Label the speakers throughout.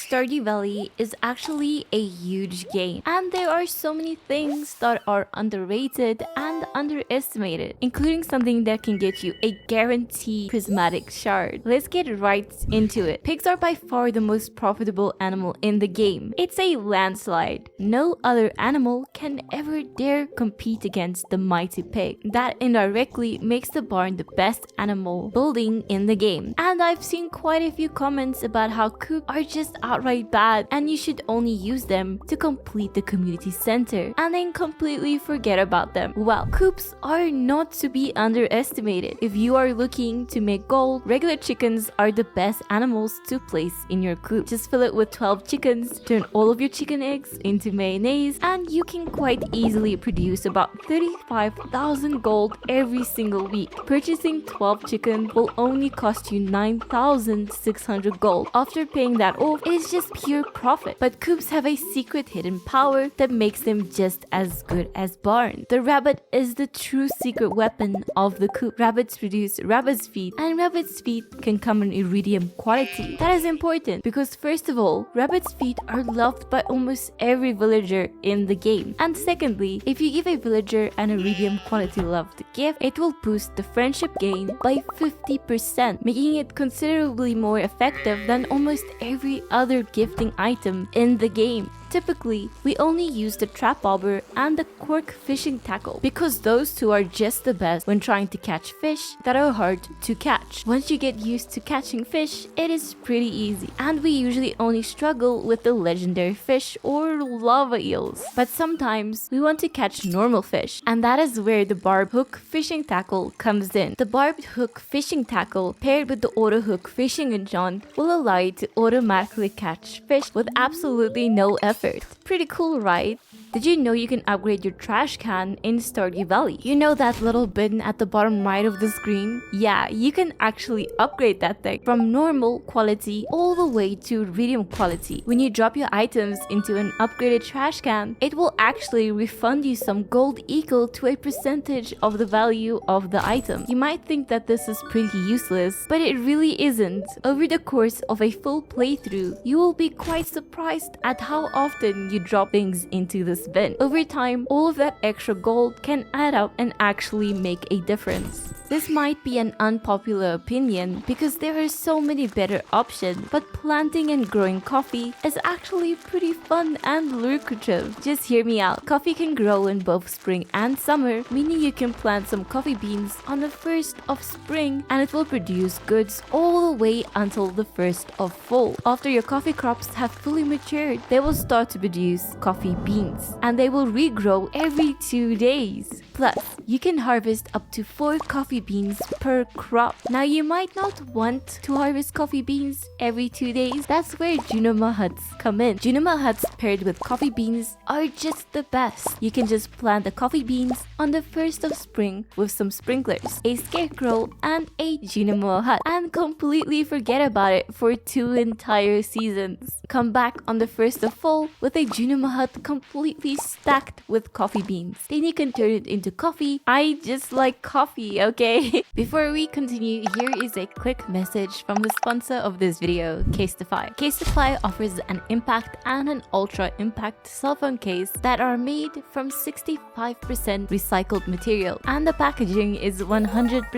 Speaker 1: Stardew Valley is actually a huge game, and there are so many things that are underrated and underestimated, including something that can get you a guaranteed prismatic shard. Let's get right into it. Pigs are by far the most profitable animal in the game. It's a landslide. No other animal can ever dare compete against the mighty pig. That indirectly makes the barn the best animal building in the game. And I've seen quite a few comments about how coops are just outright bad and you should only use them to complete the community center and then completely forget about them. Well, coops are not to be underestimated. If you are looking to make gold, regular chickens are the best animals to place in your coop. Just fill it with 12 chickens, turn all of your chicken eggs into mayonnaise, and you can quite easily produce about 35,000 gold every single week. Purchasing 12 chickens will only cost you 9,600 gold. After paying that off, it is just pure profit. But coops have a secret hidden power that makes them just as good as barns. The rabbit is the true secret weapon of the coop. Rabbits produce rabbit's feet, and rabbit's feet can come in iridium quality. That is important because first of all, rabbit's feet are loved by almost every villager in the game. And secondly, if you give a villager an iridium quality loved gift, it will boost the friendship gain by 50%, making it considerably more effective than almost every other gifting item in the game. Typically, we only use the trap bobber and the cork fishing tackle because those two are just the best when trying to catch fish that are hard to catch. Once you get used to catching fish, it is pretty easy, and we usually only struggle with the legendary fish or lava eels. But sometimes we want to catch normal fish, and that is where the barbed hook fishing tackle comes in. The barbed hook fishing tackle paired with the auto hook fishing enchant will allow you to automatically catch fish with absolutely no effort. Pretty cool, right? Did you know you can upgrade your trash can in Stardew Valley? You know that little bin at the bottom right of the screen? Yeah, you can actually upgrade that thing from normal quality all the way to medium quality. When you drop your items into an upgraded trash can, it will actually refund you some gold equal to a percentage of the value of the item. You might think that this is pretty useless, but it really isn't. Over the course of a full playthrough, you will be quite surprised at how often you drop things into this bin. Over time, all of that extra gold can add up and actually make a difference. This might be an unpopular opinion because there are so many better options, but planting and growing coffee is actually pretty fun and lucrative. Just hear me out. Coffee can grow in both spring and summer, meaning you can plant some coffee beans on the 1st of spring and it will produce goods all the way until the 1st of fall. After your coffee crops have fully matured, they will start to produce coffee beans, and they will regrow every 2 days. Plus, you can harvest up to 4 coffee beans per crop. Now, you might not want to harvest coffee beans every 2 days. That's where Junoma huts come in. Junoma huts paired with coffee beans are just the best. You can just plant the coffee beans on the 1st of spring with some sprinklers, a scarecrow, and a Junoma hut, and completely forget about it for 2 entire seasons. Come back on the 1st of fall with a Junoma hut completely stacked with coffee beans. Then you can turn it into coffee. I just like coffee, okay? Before we continue, here is a quick message from the sponsor of this video, Casetify. Casetify offers an impact and an ultra impact cell phone case that are made from 65% recycled material, and the packaging is 100%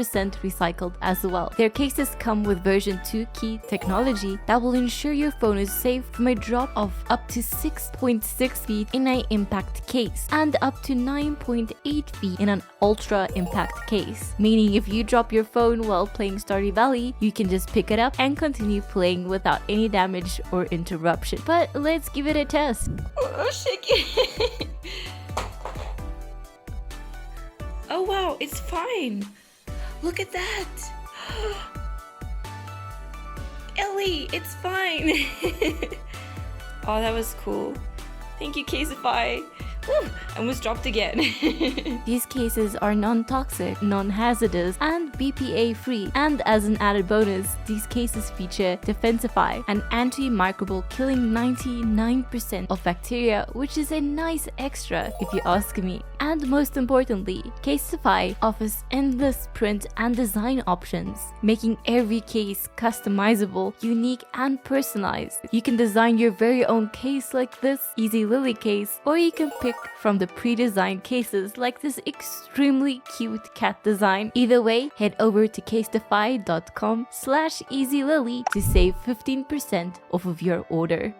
Speaker 1: recycled as well. Their cases come with version 2 key technology that will ensure your phone is safe from a drop of up to 6.6 feet in an impact case and up to 9.8 feet in an ultra impact case, meaning if you drop your phone while playing Stardew Valley, you can just pick it up and continue playing without any damage or interruption. But let's give it a test.
Speaker 2: Oh, shake it. Oh wow, it's fine. Look at that. Ellie, it's fine. Oh, that was cool. Thank you, Caseify. Whew, I almost dropped again.
Speaker 1: These cases are non-toxic, non-hazardous, and BPA free. And as an added bonus, these cases feature Defensify, an antimicrobial killing 99% of bacteria, which is a nice extra if you ask me. And most importantly, Casetify offers endless print and design options, making every case customizable, unique, and personalized. You can design your very own case like this Easy Lily case, or you can pick from the pre-designed cases like this extremely cute cat design. Either way, head over to casetify.com/easylily to save 15% off of your order.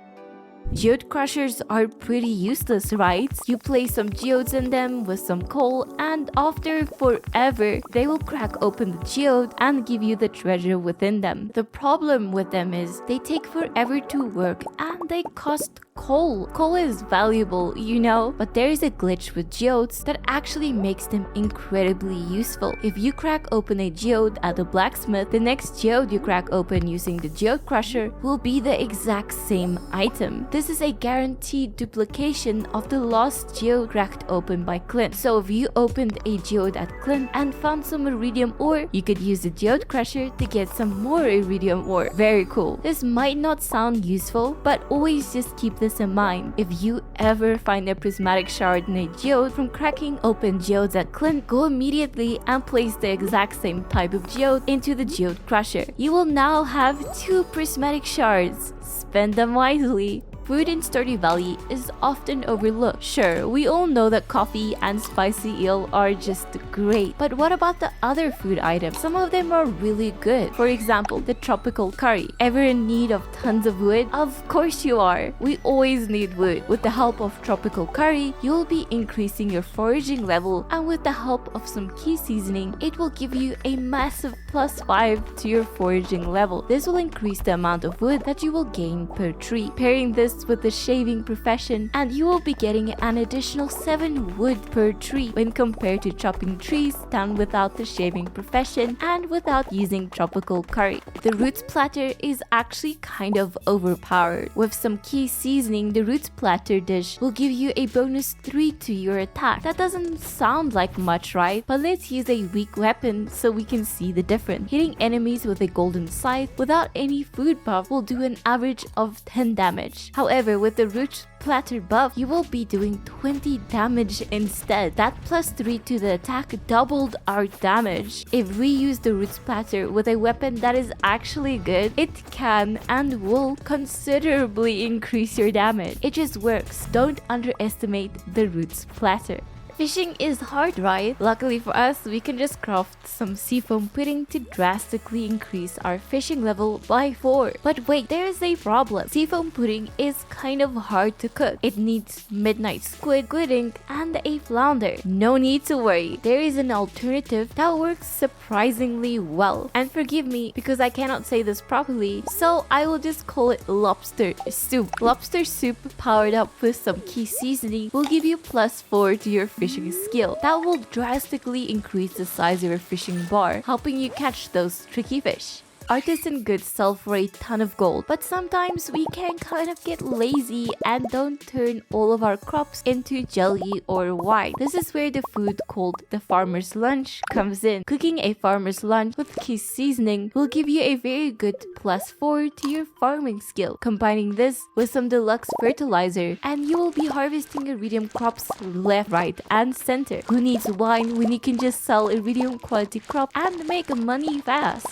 Speaker 1: Geode crushers are pretty useless, right? You place some geodes in them with some coal, and after forever, they will crack open the geode and give you the treasure within them. The problem with them is they take forever to work and they cost coal. Coal is valuable, you know, but there is a glitch with geodes that actually makes them incredibly useful. If you crack open a geode at the blacksmith, the next geode you crack open using the geode crusher will be the exact same item. This is a guaranteed duplication of the lost geode cracked open by Clint. So if you opened a geode at Clint and found some iridium ore, you could use the geode crusher to get some more iridium ore. Very cool. This might not sound useful, but always just keep this in mind. If you ever find a prismatic shard in a geode from cracking open geodes at Clint, go immediately and place the exact same type of geode into the geode crusher. You will now have 2 prismatic shards. Spend them wisely. Food in Stardew Valley is often overlooked. Sure, we all know that coffee and spicy eel are just great, but what about the other food items? Some of them are really good. For example, the tropical curry. Ever in need of tons of wood? Of course you are. We always need wood. With the help of tropical curry, you'll be increasing your foraging level, and with the help of some key seasoning, it will give you a massive +5 to your foraging level. This will increase the amount of wood that you will gain per tree. Pairing this with the shaving profession, and you will be getting an additional 7 wood per tree when compared to chopping trees done without the shaving profession and without using tropical curry. The roots platter is actually kind of overpowered. With some key seasoning, the roots platter dish will give you a bonus 3 to your attack. That doesn't sound like much, right? But let's use a weak weapon so we can see the difference. Hitting enemies with a golden scythe without any food buff will do an average of 10 damage. However, with the root platter buff, you will be doing 20 damage instead. That +3 to the attack doubled our damage. If we use the roots platter with a weapon that is actually good, it can and will considerably increase your damage. It just works. Don't underestimate the roots platter. Fishing is hard, right? Luckily for us, we can just craft some seafoam pudding to drastically increase our fishing level by 4. But wait, there is a problem. Seafoam pudding is kind of hard to cook. It needs midnight squid ink, and a flounder. No need to worry. There is an alternative that works surprisingly well. And forgive me because I cannot say this properly, so I will just call it lobster soup. Lobster soup powered up with some key seasoning will give you +4 to your fishing skill. That will drastically increase the size of your fishing bar, helping you catch those tricky fish. Artisan goods sell for a ton of gold, but sometimes we can kind of get lazy and don't turn all of our crops into jelly or wine. This is where the food called the farmer's lunch comes in. Cooking a farmer's lunch with key seasoning will give you a very good +4 to your farming skill. Combining this with some deluxe fertilizer, and you will be harvesting iridium crops left, right, and center. Who needs wine when you can just sell iridium quality crop and make money fast?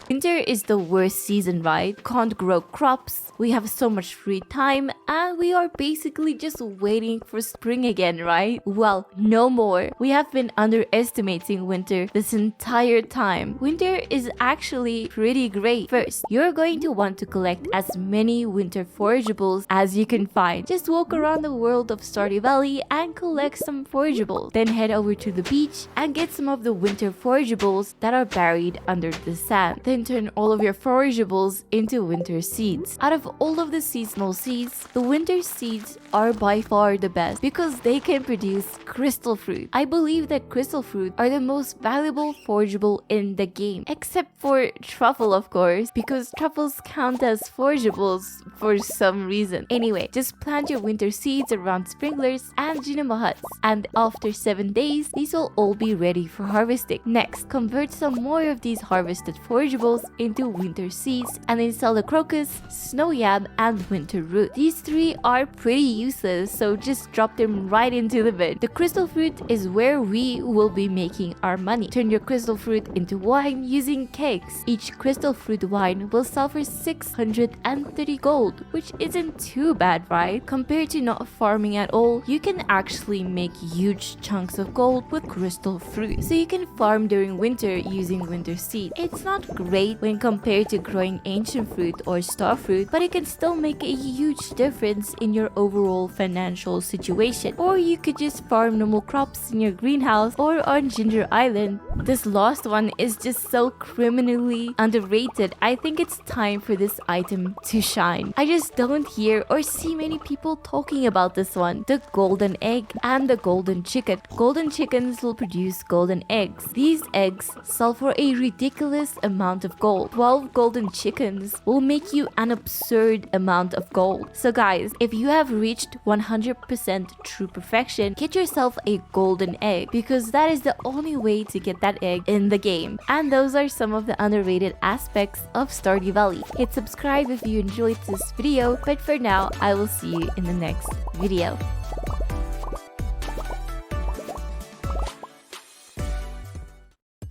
Speaker 1: Winter is the worst season, right? Can't grow crops, we have so much free time, and we are basically just waiting for spring again, right? Well, no more. We have been underestimating winter this entire time. Winter is actually pretty great. First, you're going to want to collect as many winter forageables as you can find. Just walk around the world of Stardew Valley and collect some forageables. Then head over to the beach and get some of the winter forageables that are buried under the sand. Then turn all of your forageables into winter seeds. Out of all of the seasonal seeds, the winter seeds are by far the best because they can produce crystal fruit. I believe that crystal fruit are the most valuable forageable in the game, except for truffle, of course, because truffles count as forageables for some reason. Anyway, just plant your winter seeds around sprinklers and Genoma huts, and after 7 days, these will all be ready for harvesting. Next, convert some more of these harvested forageables vegetables into winter seeds, and then sell the crocus, snow yam, and winter root. These three are pretty useless, so just drop them right into the bin. The crystal fruit is where we will be making our money. Turn your crystal fruit into wine using kegs. Each crystal fruit wine will sell for 630 gold, which isn't too bad, right? Compared to not farming at all, you can actually make huge chunks of gold with crystal fruit. So you can farm during winter using winter seed. It's not great when compared to growing ancient fruit or star fruit, but it can still make a huge difference in your overall financial situation. Or you could just farm normal crops in your greenhouse or on Ginger Island. This last one is just so criminally underrated. I think it's time for this item to shine. I just don't hear or see many people talking about this one, the golden egg and the golden chicken. Golden chickens will produce golden eggs. These eggs sell for a ridiculous amount of gold. 12 golden chickens will make you an absurd amount of gold. So guys, if you have reached 100% true perfection, get yourself a golden egg, because that is the only way to get that egg in the game. And those are some of the underrated aspects of Stardew Valley. Hit subscribe if you enjoyed this video, but for now, I will see you in the next video.